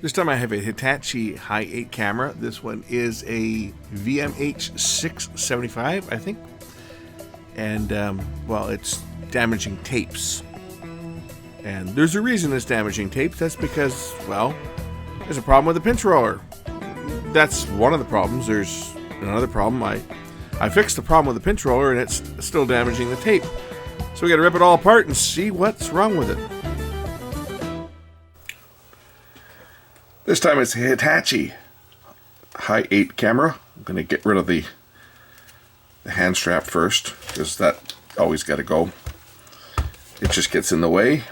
This time I have a Hitachi Hi8 camera. This one is a VMH675, I think. And, well, it's damaging tapes. And there's a reason it's damaging tapes. That's because, well, there's a problem with the pinch roller. That's one of the problems. There's another problem. I fixed the problem with the pinch roller and it's still damaging the tape. So we got to rip it all apart and see what's wrong with it. This time it's a Hitachi Hi8 camera. I'm going to get rid of the hand strap first, because that always got to go. It just gets in the way.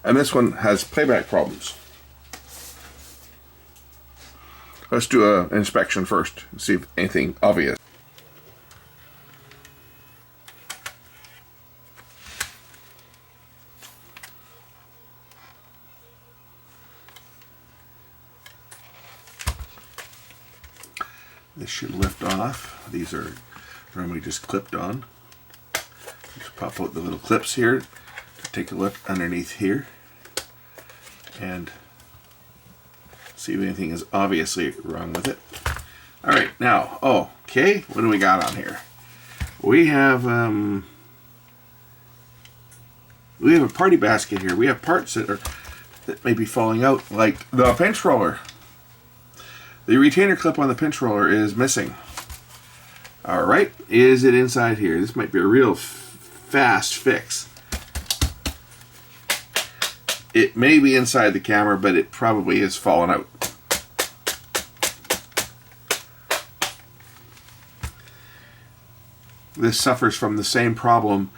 And this one has playback problems. Let's do an inspection first and see if anything obvious. This should lift off. These are normally just clipped on. Just pop out the little clips here. Take a look underneath here and see if anything is obviously wrong with it. Alright, now, okay, what do we got on here? We have a party basket here. We have parts that may be falling out, like the pinch roller. The retainer clip on the pinch roller is missing. Alright, is it inside here? This might be a real fast fix. It may be inside the camera, but it probably has fallen out. This suffers from the same problem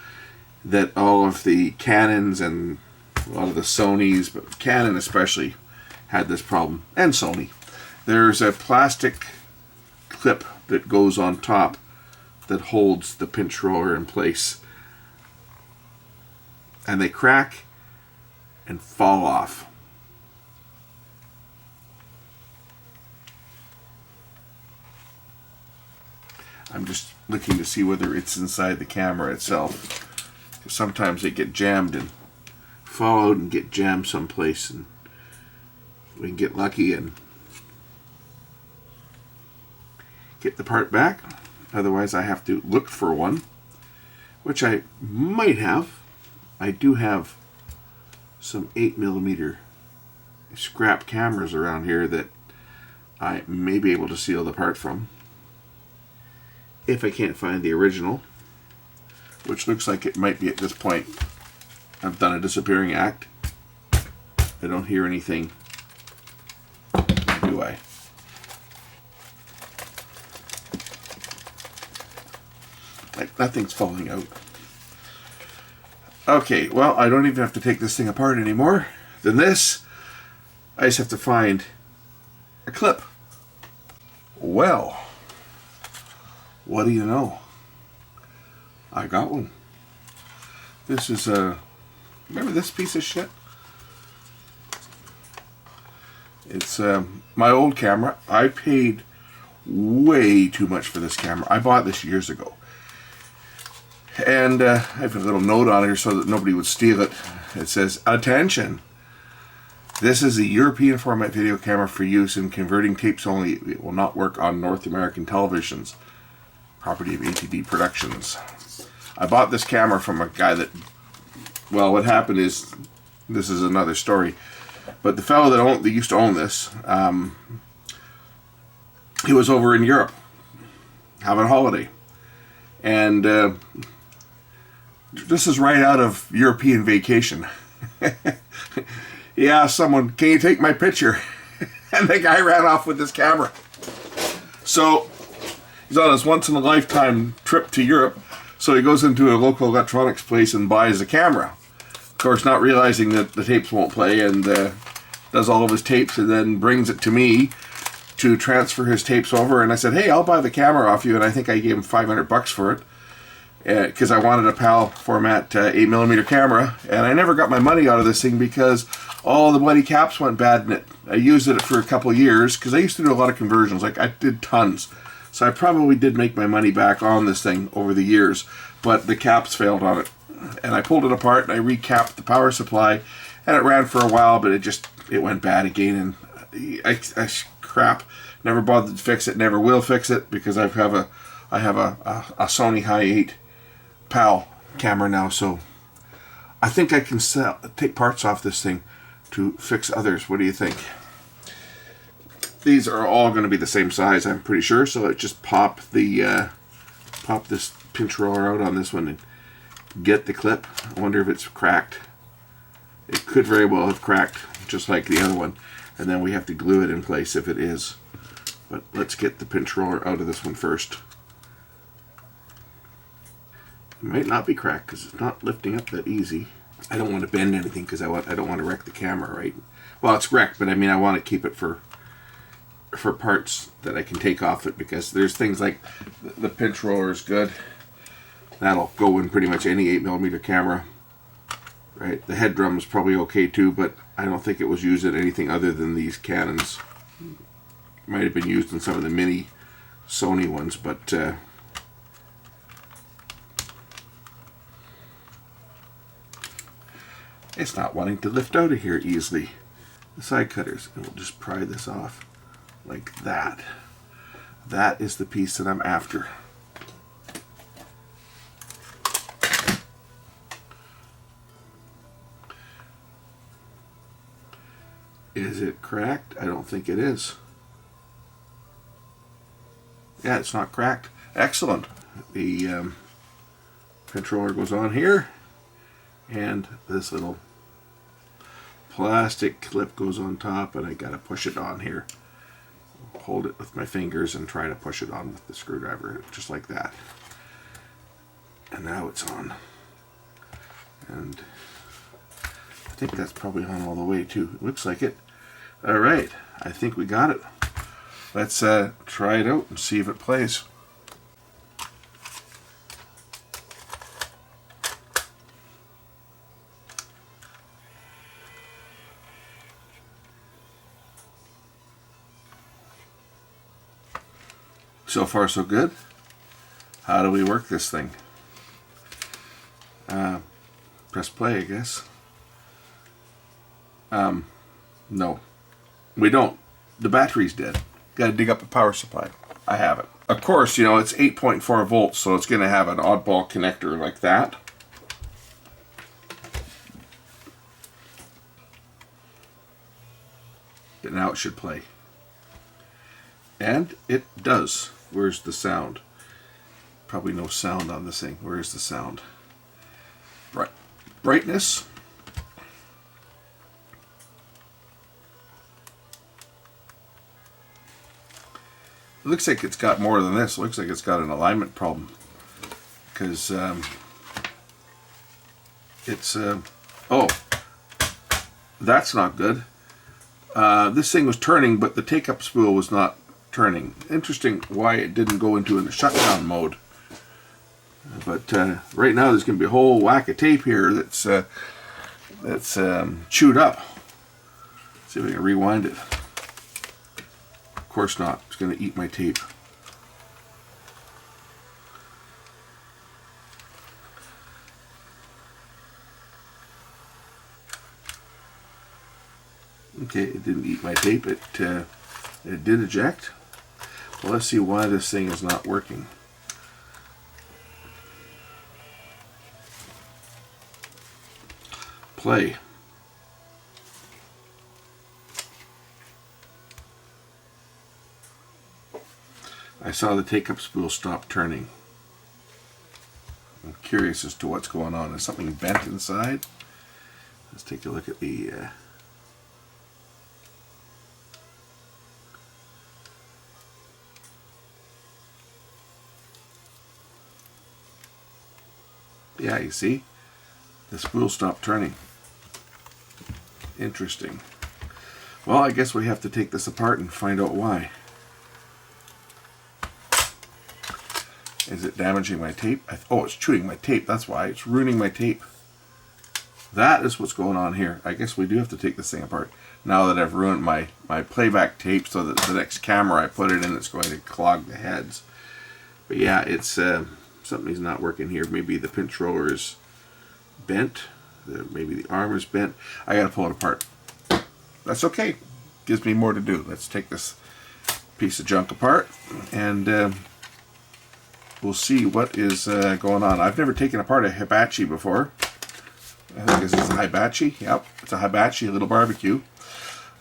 that all of the Canons and a lot of the Sonys, but Canon especially, had this problem, and Sony. There's a plastic clip that goes on top that holds the pinch roller in place. And they crack and fall off. I'm just looking to see whether it's inside the camera itself. Sometimes they get jammed and fall out and get jammed someplace, and we can get lucky and get the part back. Otherwise I have to look for one, which I might have. I do have some 8mm scrap cameras around here that I may be able to seal the part from, if I can't find the original, which looks like it might be at this point. I've done a disappearing act. I don't hear anything, do I? Like, nothing's falling out. Okay, well, I don't even have to take this thing apart anymore. Then this, I just have to find a clip. Well, what do you know? I got one. This is remember this piece of shit? It's my old camera. I paid way too much for this camera. I bought this years ago. And I have a little note on here so that nobody would steal it. It says, "Attention! This is a European format video camera for use in converting tapes only. It will not work on North American televisions. Property of ATD Productions." I bought this camera from a guy that, well, what happened is, this is another story, but the fellow that used to own this, he was over in Europe having a holiday. And this is right out of European Vacation. He asked someone, "Can you take my picture?" And the guy ran off with his camera. So he's on his once-in-a-lifetime trip to Europe. So he goes into a local electronics place and buys a camera. Of course, not realizing that the tapes won't play, and does all of his tapes and then brings it to me to transfer his tapes over. And I said, "Hey, I'll buy the camera off you." And I think I gave him $500 for it, because I wanted a PAL format 8mm camera, and I never got my money out of this thing because all the bloody caps went bad in it. I used it for a couple of years because I used to do a lot of conversions, like I did tons. So I probably did make my money back on this thing over the years, but the caps failed on it. And I pulled it apart and I recapped the power supply, and it ran for a while, but it it went bad again, and crap. Never bothered to fix it. Never will fix it because I have a Sony Hi8 PAL camera now, so I think I can take parts off this thing to fix others. What do you think? These are all going to be the same size, I'm pretty sure. So I just pop this pinch roller out on this one and get the clip. I wonder if it's cracked. It could very well have cracked, just like the other one. And then we have to glue it in place if it is. But let's get the pinch roller out of this one first. It might not be cracked because it's not lifting up that easy. I don't want to bend anything because I don't want to wreck the camera, right? Well, it's wrecked, but I mean I want to keep it for parts that I can take off it, because there's things like the pinch roller is good. That'll go in pretty much any 8mm camera, right? The head drum is probably okay too, but I don't think it was used in anything other than these Canons. Might have been used in some of the mini Sony ones, but it's not wanting to lift out of here easily. The side cutters, and we'll just pry this off like that. That is the piece that I'm after. Is it cracked? I don't think it is. Yeah, it's not cracked. Excellent. The controller goes on here, and this little plastic clip goes on top, and I gotta push it on here. Hold it with my fingers and try to push it on with the screwdriver, just like that. And now it's on. And I think that's probably on all the way too. It looks like it. Alright, I think we got it. Let's try it out and see if it plays. So far so good. How do we work this thing? Press play, I guess. No, we don't. The battery's dead. Got to dig up a power supply. I have it. Of course, you know, it's 8.4 volts, so it's going to have an oddball connector like that. But now it should play. And it does. Where's the sound? Probably no sound on this thing. Where's the sound? Brightness. It looks like it's got more than this. It looks like it's got an alignment problem. Because it's... oh, that's not good. This thing was turning, but the take-up spool was not turning. Interesting why it didn't go into a shutdown mode. But right now there's going to be a whole whack of tape here that's chewed up. Let's see if I can rewind it. Of course not. It's going to eat my tape. Okay, it didn't eat my tape. It did eject. Well, let's see why this thing is not working. Play. I saw the take-up spool stop turning. I'm curious as to what's going on. Is something bent inside? Let's take a look at the... yeah, you see? The spool stopped turning. Interesting. Well, I guess we have to take this apart and find out why. Is it damaging my tape? Oh, it's chewing my tape. That's why. It's ruining my tape. That is what's going on here. I guess we do have to take this thing apart. Now that I've ruined my playback tape, so that the next camera I put it in, it's going to clog the heads. But yeah, it's something's not working here. Maybe the pinch roller is bent. Maybe the arm is bent. I gotta pull it apart. that's okay. Gives me more to do. Let's take this piece of junk apart, and we'll see what is going on. I've never taken apart a Hitachi before. I think this is a Hibachi. Yep, it's a Hibachi, a little barbecue.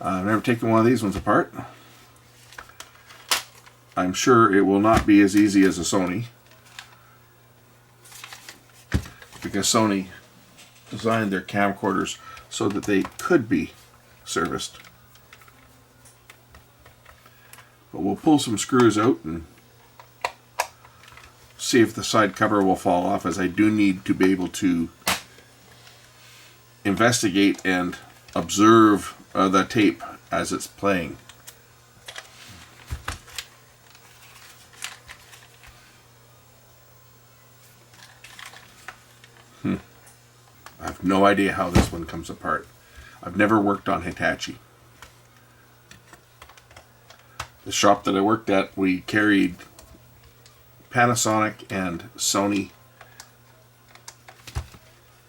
I've never taken one of these ones apart. I'm sure it will not be as easy as a Sony, because Sony designed their camcorders so that they could be serviced. But we'll pull some screws out and see if the side cover will fall off, as I do need to be able to investigate and observe the tape as it's playing. I have no idea how this one comes apart. I've never worked on Hitachi. The shop that I worked at, we carried Panasonic and Sony.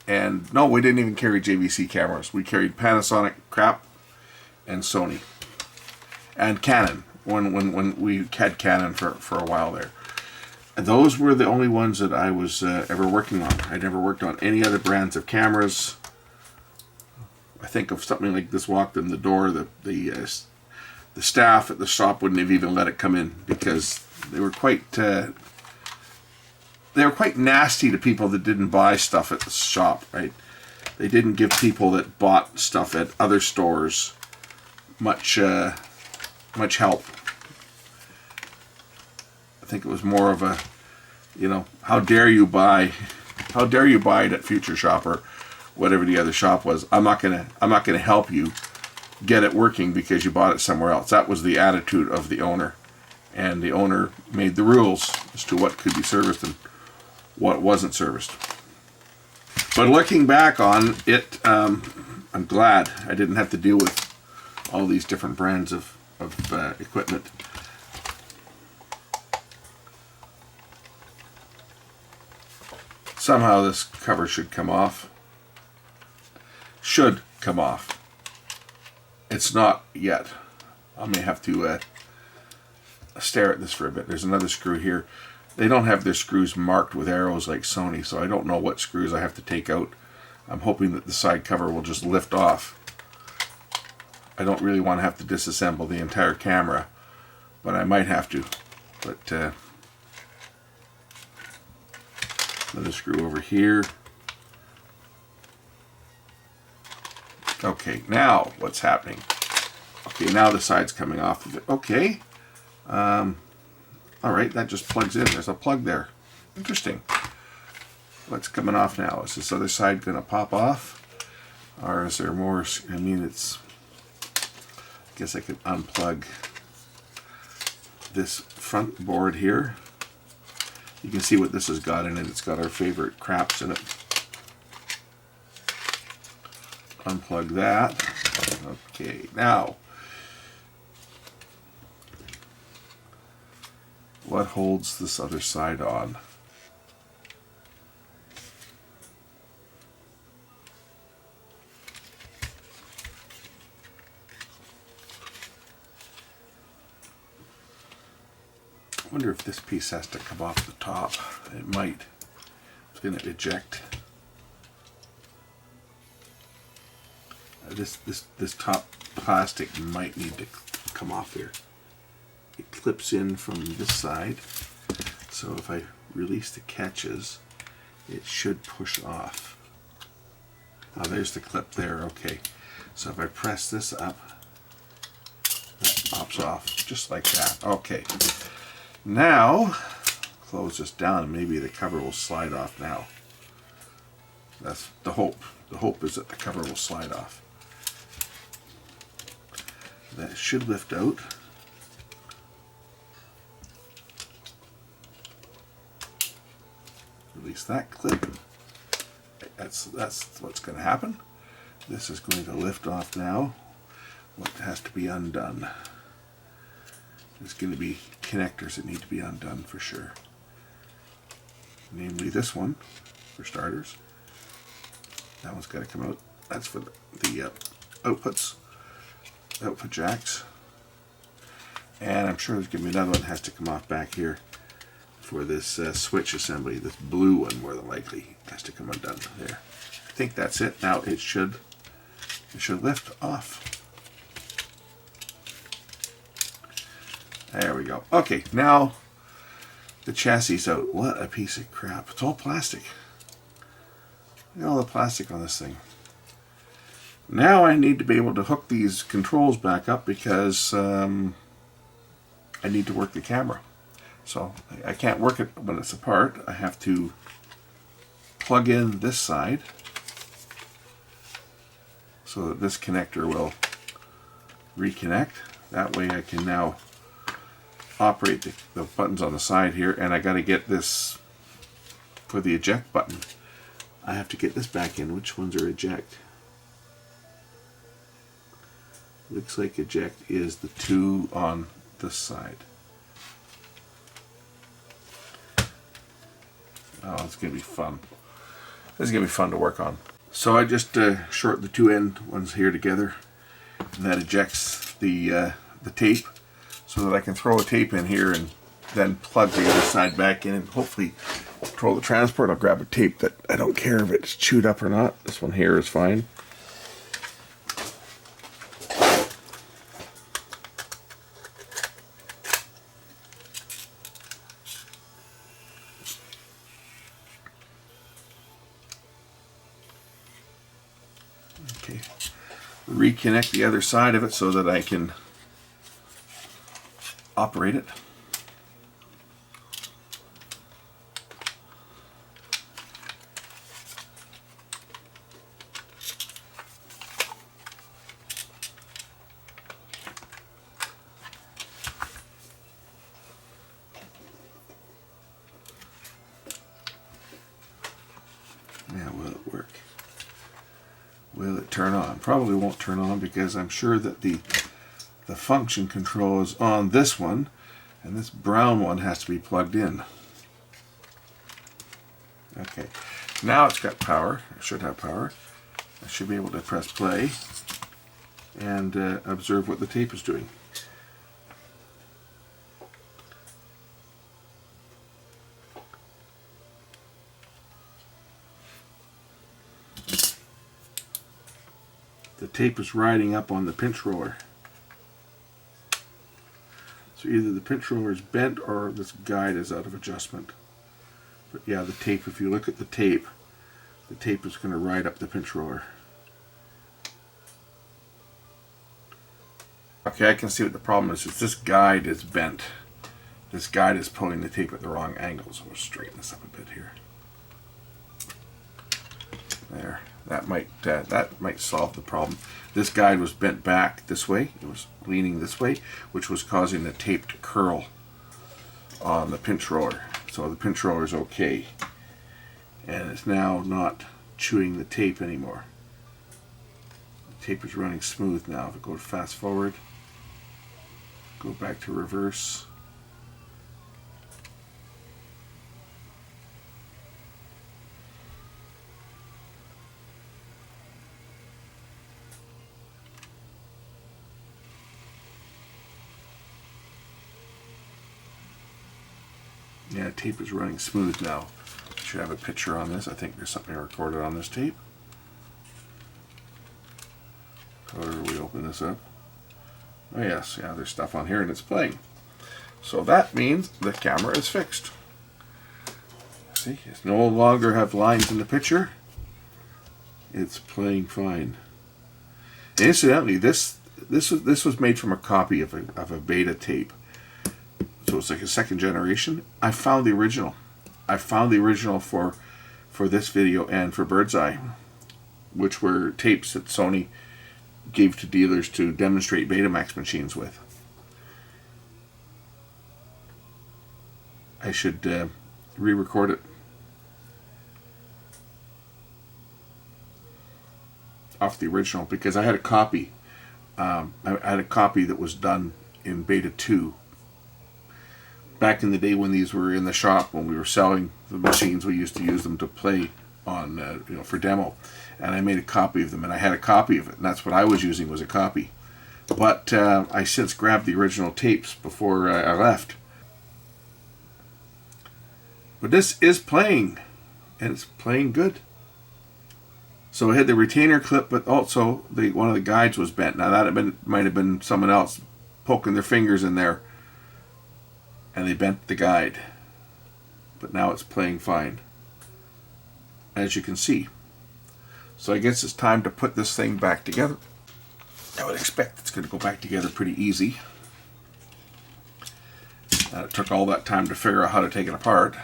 And no, we didn't even carry JVC cameras. We carried Panasonic crap and Sony. And Canon, when we had Canon for a while there. And those were the only ones that I was ever working on. I never worked on any other brands of cameras. I think if something like this walked in the door, the staff at the shop wouldn't have even let it come in, because they were quite nasty to people that didn't buy stuff at the shop, right? They didn't give people that bought stuff at other stores much help. I think it was more of a, how dare you buy it at Future Shop or whatever the other shop was. I'm not gonna help you get it working because you bought it somewhere else. That was the attitude of the owner, and the owner made the rules as to what could be serviced and what wasn't serviced. But looking back on it, I'm glad I didn't have to deal with all these different brands of equipment. Somehow this cover should come off. Should come off. It's not yet. I may have to stare at this for a bit. There's another screw here. They don't have their screws marked with arrows like Sony, so I don't know what screws I have to take out. I'm hoping that the side cover will just lift off. I don't really want to have to disassemble the entire camera, but I might have to. But another screw over here. Okay, now what's happening? Okay, now the side's coming off of it. Okay. Alright, that just plugs in. There's a plug there. Interesting. What's coming off now? Is this other side going to pop off? Or is there more? I mean, it's... I guess I could unplug this front board here. You can see what this has got in it. It's got our favorite craps in it. Unplug that. Okay, now what holds this other side on? I wonder if this piece has to come off the top. It might. It's going to eject. This top plastic might need to come off here. It clips in from this side, so if I release the catches, it should push off. Oh, there's the clip there. Okay, so if I press this up, that pops off just like that. Okay, now close this down and maybe the cover will slide off now. That's the hope. The hope is that the cover will slide off. That should lift out. Release that clip. That's what's going to happen. This is going to lift off now. What has to be undone? There's going to be connectors that need to be undone for sure. Namely this one, for starters. That one's got to come out. That's for the outputs. output jacks. And I'm sure there's going to be another one that has to come off back here for this switch assembly. This blue one more than likely has to come undone there. I think that's it. Now it should lift off. There we go. Okay, now the chassis is out. What a piece of crap. It's all plastic. Look at all the plastic on this thing. Now I need to be able to hook these controls back up because I need to work the camera. So I can't work it when it's apart. I have to plug in this side so that this connector will reconnect. That way I can now operate the buttons on the side here, and I got to get this for the eject button. I have to get this back in. Which ones are eject? Looks like eject is the two on this side. Oh, it's going to be fun. This is going to be fun to work on. So I just short the two end ones here together, and that ejects the tape so that I can throw a tape in here and then plug the other side back in and hopefully control the transport. I'll grab a tape that I don't care if it's chewed up or not. This one here is fine. Okay, reconnect the other side of it so that I can operate it. Now, will it work? Will it turn on? Probably won't turn on because I'm sure that the function control is on this one, and this brown one has to be plugged in. Okay, now it's got power. It should have power. I should be able to press play and observe what the tape is doing. The tape is riding up on the pinch roller. So either the pinch roller is bent or this guide is out of adjustment. But yeah, the tape, if you look at the tape is going to ride up the pinch roller. Okay, I can see what the problem is. This guide is bent. This guide is pulling the tape at the wrong angle. So we'll straighten this up a bit here. There. That might solve the problem. This guide was bent back this way. It was leaning this way, which was causing the tape to curl on the pinch roller. So the pinch roller is okay, and it's now not chewing the tape anymore. The tape is running smooth now. If I go to fast forward, go back to reverse. Yeah, tape is running smooth now. I should have a picture on this. I think there's something recorded on this tape. However, we open this up. Oh yes, yeah, there's stuff on here and it's playing. So that means the camera is fixed. See, it's no longer have lines in the picture. It's playing fine. And incidentally, this was made from a copy of a beta tape. So it's like a second generation. I found the original. I found the original for this video and for Bird's Eye, which were tapes that Sony gave to dealers to demonstrate Betamax machines with. I should re-record it off the original because I had a copy. I had a copy that was done in Beta 2. Back in the day when these were in the shop, when we were selling the machines, we used to use them to play on, for demo. And I made a copy of them, and I had a copy of it, and that's what I was using was a copy. but I since grabbed the original tapes before I left. But this is playing, and it's playing good. So it had the retainer clip, but also one of the guides was bent. Now that might have been someone else poking their fingers in there, and they bent the guide. But now it's playing fine, as you can see. So I guess it's time to put this thing back together. I would expect it's going to go back together pretty easy. It took all that time to figure out how to take it apart.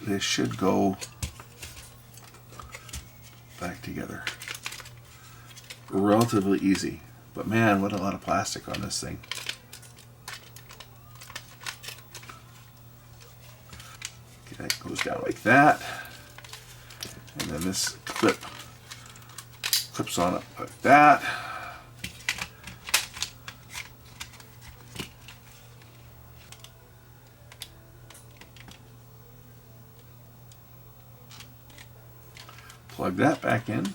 This should go back together relatively easy. But man, what a lot of plastic on this thing. Okay, that goes down like that. And then this clips on up like that. Plug that back in.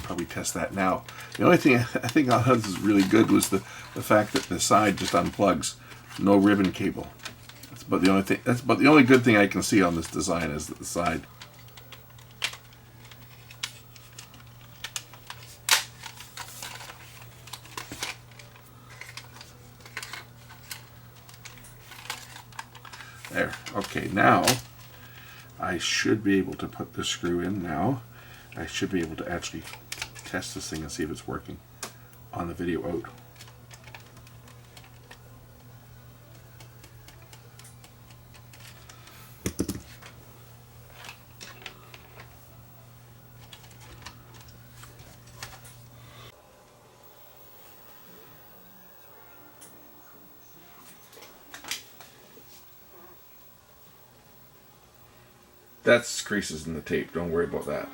Probably test that now. The only thing I think on this is really good was the fact that the side just unplugs. No ribbon cable. But the only thing the only good thing I can see on this design is the side. There. Okay, now I should be able to put the screw in now. I should be able to actually test this thing and see if it's working on the video out. That's creases in the tape, don't worry about that.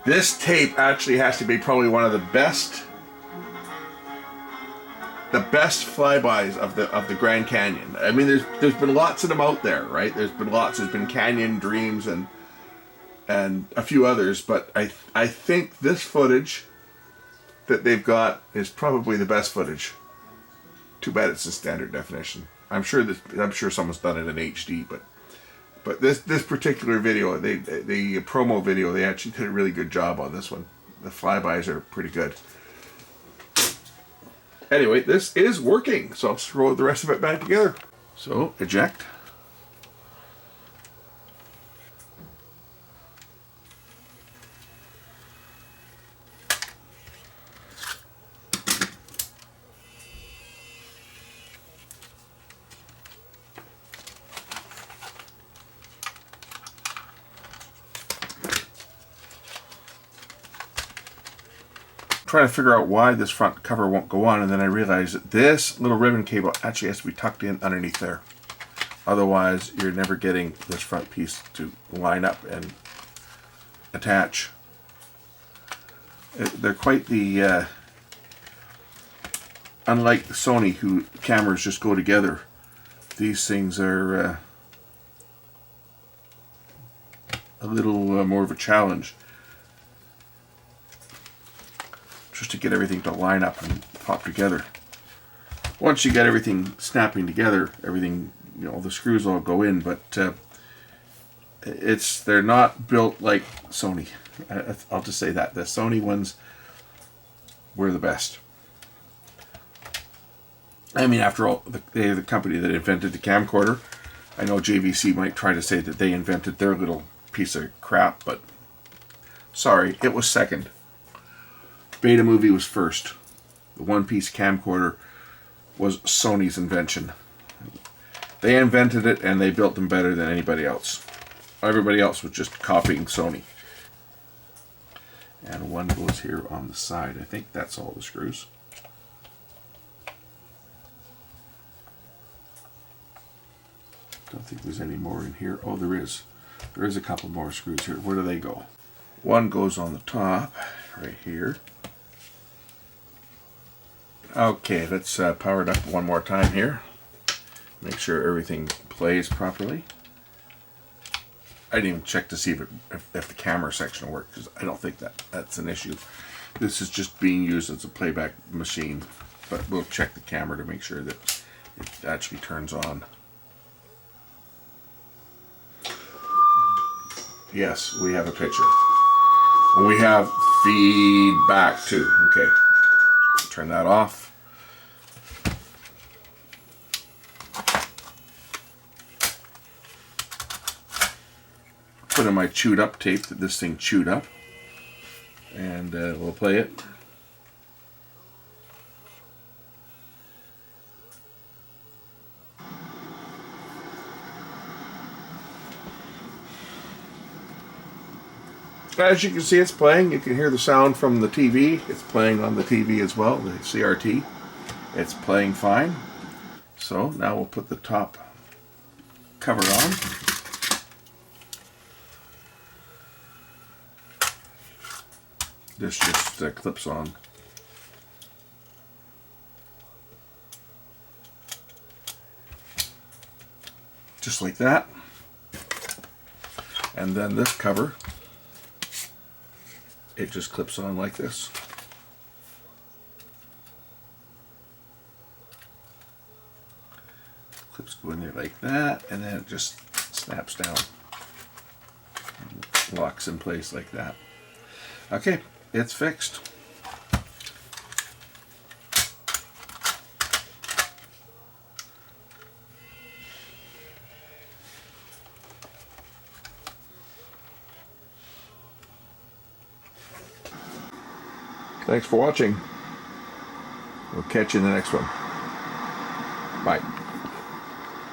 This tape actually has to be probably one of the best flybys of the Grand Canyon. I mean, there's been lots of them out there, right? There's been Canyon Dreams and a few others, but I think this footage that they've got is probably the best footage. Too bad it's in standard definition. I'm sure someone's done it in HD, but this particular video, the promo video, they actually did a really good job on this one. The flybys are pretty good. Anyway, this is working, so I'll throw the rest of it back together. So eject. Trying to figure out why this front cover won't go on, and then I realized that this little ribbon cable actually has to be tucked in underneath there. Otherwise, you're never getting this front piece to line up and attach. They're quite the unlike the Sony, who cameras just go together. These things are a little more of a challenge, just to get everything to line up and pop together. Once you get everything snapping together, everything, the screws all go in, but they're not built like Sony. I'll just say that. The Sony ones were the best. I mean, after all, they're the company that invented the camcorder. I know JVC might try to say that they invented their little piece of crap, but sorry, it was second. Betamovie was first. The one-piece camcorder was Sony's invention. They invented it and they built them better than anybody else. Everybody else was just copying Sony. And one goes here on the side. I think that's all the screws. Don't think there's any more in here. Oh, there is. There is a couple more screws here. Where do they go? One goes on the top, right here. Okay, let's power it up one more time here. Make sure everything plays properly. I didn't even check to see if the camera section works, because I don't think that's an issue. This is just being used as a playback machine, but we'll check the camera to make sure that it actually turns on. Yes, we have a picture. We have feedback too. Okay, turn that off. Put in my chewed up tape that this thing chewed up, and we'll play it. As you can see, it's playing. You can hear the sound from the TV. It's playing on the TV as well, the CRT. It's playing fine. So now we'll put the top cover on. This just clips on. Just like that. And then this cover, it just clips on like this. Clips go in there like that, and then it just snaps down. Locks in place like that. Okay, it's fixed. Thanks for watching. We'll catch you in the next one. Bye.